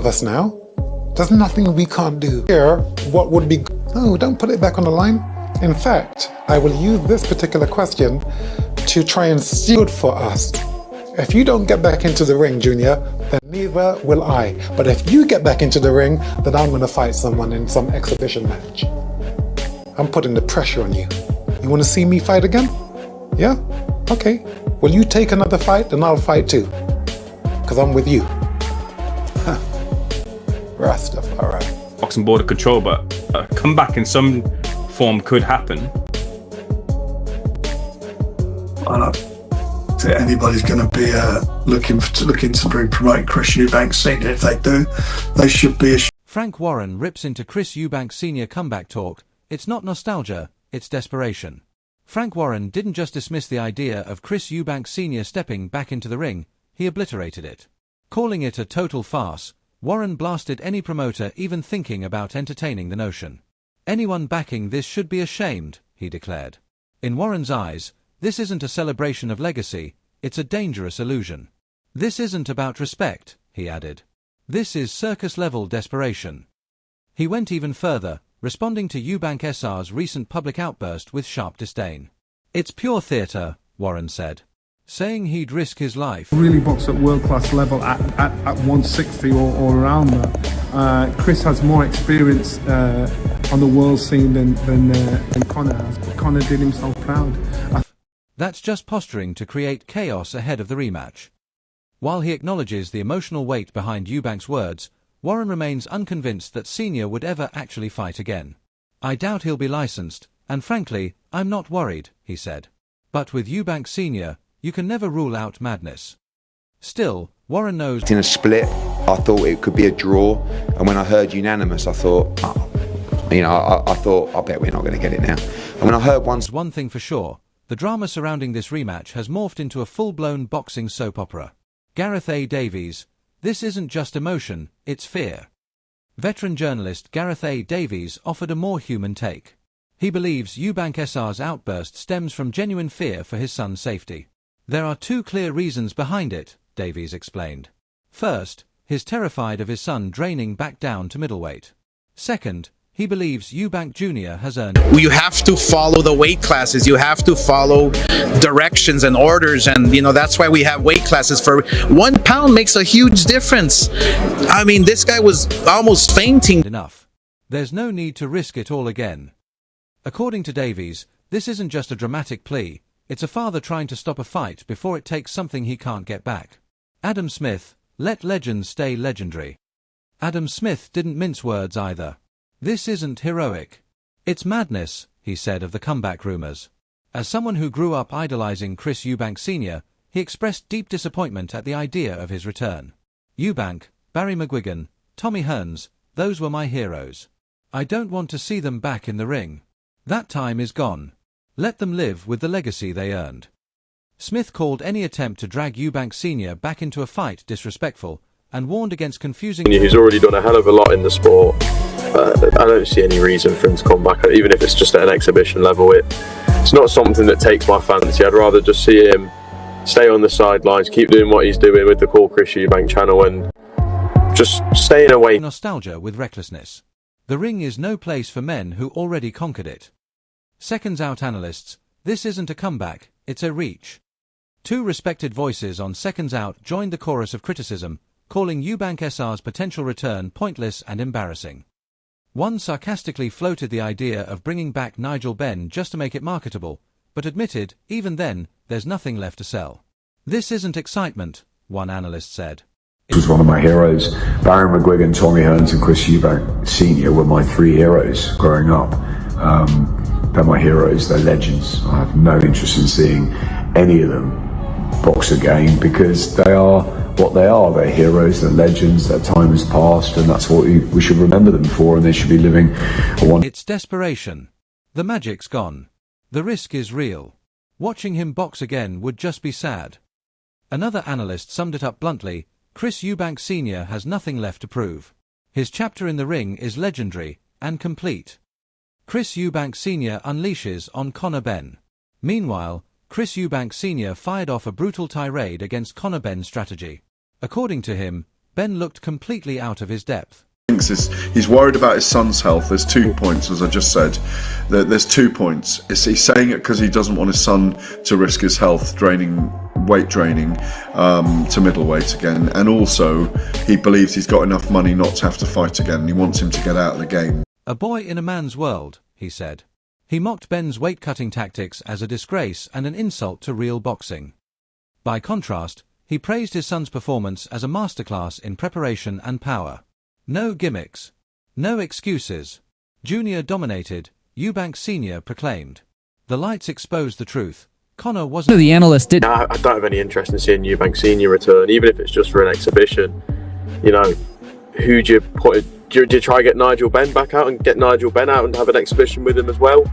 of us now. There's nothing we can't do. Here, what would be... Oh, don't put it back on the line. In fact, I will use this particular question to try and steal it for us. If you don't get back into the ring, Junior, then neither will I. But if you get back into the ring, then I'm going to fight someone in some exhibition match. I'm putting the pressure on you. You want to see me fight again? Yeah? Okay. Will you take another fight? Then I'll fight too. Because I'm with you. Rastafari. Boxing border control, but a comeback in some form could happen. I don't think anybody's going to be looking to bring promoting Chris Eubank Sr. If they do, they should be. Frank Warren rips into Chris Eubank Sr. comeback talk. It's not nostalgia, it's desperation. Frank Warren didn't just dismiss the idea of Chris Eubank Sr. stepping back into the ring, he obliterated it. Calling it a total farce, Warren blasted any promoter even thinking about entertaining the notion. Anyone backing this should be ashamed, he declared. In Warren's eyes, this isn't a celebration of legacy, it's a dangerous illusion. This isn't about respect, he added. This is circus-level desperation. He went even further, responding to Eubank Sr's recent public outburst with sharp disdain. It's pure theatre, Warren said, saying he'd risk his life. Really box at world-class level at 160 or around that. Chris has more experience on the world scene than Connor has, but Connor did himself proud. That's just posturing to create chaos ahead of the rematch. While he acknowledges the emotional weight behind Eubank's words, Warren remains unconvinced that Senior would ever actually fight again. I doubt he'll be licensed, and frankly, I'm not worried, he said. But with Eubank Sr., you can never rule out madness. Still, Warren knows... In a split, I thought it could be a draw, and when I heard unanimous, I thought, I thought, I bet we're not going to get it now. And when I heard one thing for sure, the drama surrounding this rematch has morphed into a full-blown boxing soap opera. Gareth A. Davies, this isn't just emotion, it's fear. Veteran journalist Gareth A. Davies offered a more human take. He believes Eubank Sr's outburst stems from genuine fear for his son's safety. There are two clear reasons behind it, Davies explained. First, he's terrified of his son draining back down to middleweight. Second, he believes Eubank Jr. has earned... You have to follow the weight classes. You have to follow directions and orders, and that's why we have weight classes. For 1 pound makes a huge difference. I mean, this guy was almost fainting. Enough. There's no need to risk it all again. According to Davies, this isn't just a dramatic plea, it's a father trying to stop a fight before it takes something he can't get back. Adam Smith, let legends stay legendary. Adam Smith didn't mince words either. This isn't heroic. It's madness, he said of the comeback rumors. As someone who grew up idolizing Chris Eubank Sr., he expressed deep disappointment at the idea of his return. Eubank, Barry McGuigan, Tommy Hearns, those were my heroes. I don't want to see them back in the ring. That time is gone. Let them live with the legacy they earned. Smith called any attempt to drag Eubank Sr. back into a fight disrespectful, and warned against confusing... He's already done a hell of a lot in the sport. I don't see any reason for him to come back, even if it's just at an exhibition level. It's not something that takes my fancy. I'd rather just see him stay on the sidelines, keep doing what he's doing with the Call Chris Eubank channel, and just staying away. Nostalgia with recklessness. The ring is no place for men who already conquered it. Seconds Out analysts, this isn't a comeback, it's a reach. Two respected voices on Seconds Out joined the chorus of criticism, calling Eubank Sr's potential return pointless and embarrassing. One sarcastically floated the idea of bringing back Nigel Benn just to make it marketable, but admitted, even then, there's nothing left to sell. This isn't excitement, one analyst said. This was one of my heroes. Barry McGuigan, Tommy Hearns and Chris Eubank Sr. were my three heroes growing up. They're my heroes, they're legends. I have no interest in seeing any of them box again because they are what they are. They're heroes, they're legends, their time has passed, and that's what we should remember them for, and they should be living a one. It's desperation. The magic's gone. The risk is real. Watching him box again would just be sad. Another analyst summed it up bluntly, Chris Eubank Sr. has nothing left to prove. His chapter in the ring is legendary and complete. Chris Eubank Sr. unleashes on Connor Benn. Meanwhile, Chris Eubank Sr. fired off a brutal tirade against Connor Benn's strategy. According to him, Ben looked completely out of his depth. He's worried about his son's health. There's 2 points, as I just said. There's 2 points. He's saying it because he doesn't want his son to risk his health weight draining to middleweight again, and also he believes he's got enough money not to have to fight again, and he wants him to get out of the game. A boy in a man's world, he said. He mocked Ben's weight-cutting tactics as a disgrace and an insult to real boxing. By contrast, he praised his son's performance as a masterclass in preparation and power. No gimmicks. No excuses. Junior dominated, Eubank Sr. proclaimed. The lights exposed the truth. Connor wasn't... The analyst did... I don't have any interest in seeing Eubank Sr. return, even if it's just for an exhibition. You know, who do you put... Do you try to get Nigel Benn back out and get Nigel Benn out and have an exhibition with him as well?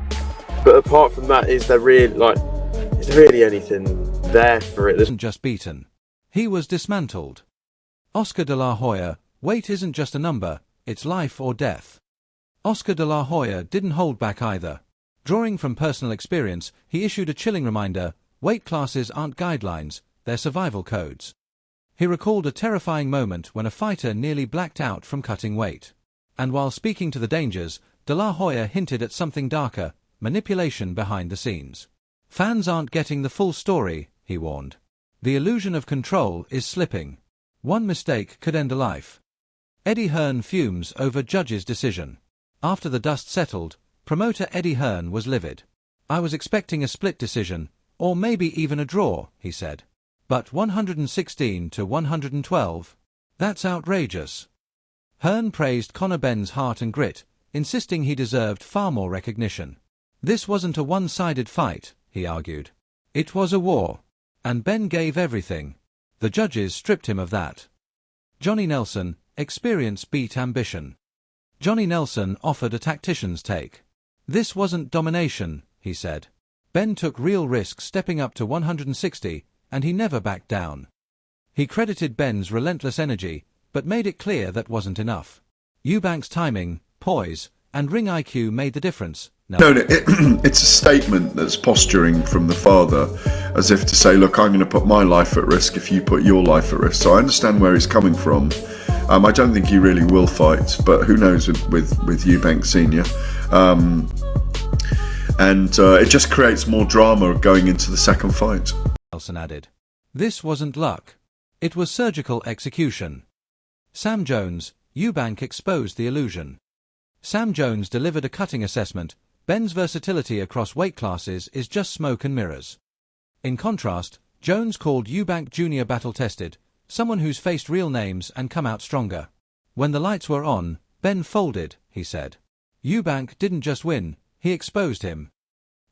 But apart from that, is there really anything there for it? Wasn't just beaten. He was dismantled. Oscar de la Hoya, weight isn't just a number, it's life or death. Oscar de la Hoya didn't hold back either. Drawing from personal experience, he issued a chilling reminder: weight classes aren't guidelines, they're survival codes. He recalled a terrifying moment when a fighter nearly blacked out from cutting weight. And while speaking to the dangers, de la Hoya hinted at something darker: manipulation behind the scenes. Fans aren't getting the full story, he warned. The illusion of control is slipping. One mistake could end a life. Eddie Hearn fumes over judge's decision. After the dust settled, promoter Eddie Hearn was livid. I was expecting a split decision, or maybe even a draw, he said. But 116 to 112? That's outrageous. Hearn praised Connor Benn's heart and grit, insisting he deserved far more recognition. This wasn't a one-sided fight, he argued. It was a war. And Ben gave everything. The judges stripped him of that. Johnny Nelson, experience beat ambition. Johnny Nelson offered a tactician's take. This wasn't domination, he said. Ben took real risks stepping up to 160, and he never backed down. He credited Ben's relentless energy, but made it clear that wasn't enough. Eubank's timing, poise, and ring IQ made the difference. No, it's a statement that's posturing from the father, as if to say, look, I'm going to put my life at risk if you put your life at risk. So I understand where he's coming from. I don't think he really will fight, but who knows with Eubank Sr. It just creates more drama going into the second fight. Nelson added. This wasn't luck. It was surgical execution. Sam Jones, Eubank exposed the illusion. Sam Jones delivered a cutting assessment. Ben's versatility across weight classes is just smoke and mirrors. In contrast, Jones called Eubank Jr. battle-tested, someone who's faced real names and come out stronger. When the lights were on, Ben folded, he said. Eubank didn't just win, he exposed him.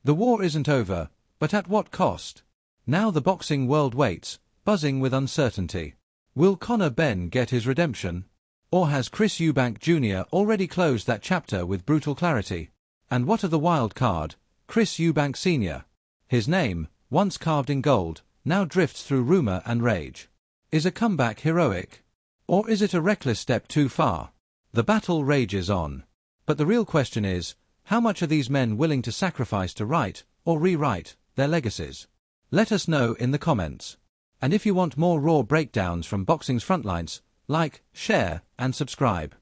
The war isn't over, but at what cost? Now the boxing world waits, buzzing with uncertainty. Will Connor Benn get his redemption? Or has Chris Eubank Jr. already closed that chapter with brutal clarity? And what of the wild card, Chris Eubank Sr.? His name, once carved in gold, now drifts through rumor and rage. Is a comeback heroic? Or is it a reckless step too far? The battle rages on. But the real question is, how much are these men willing to sacrifice to write, or rewrite, their legacies? Let us know in the comments. And if you want more raw breakdowns from boxing's frontlines, like, share, and subscribe.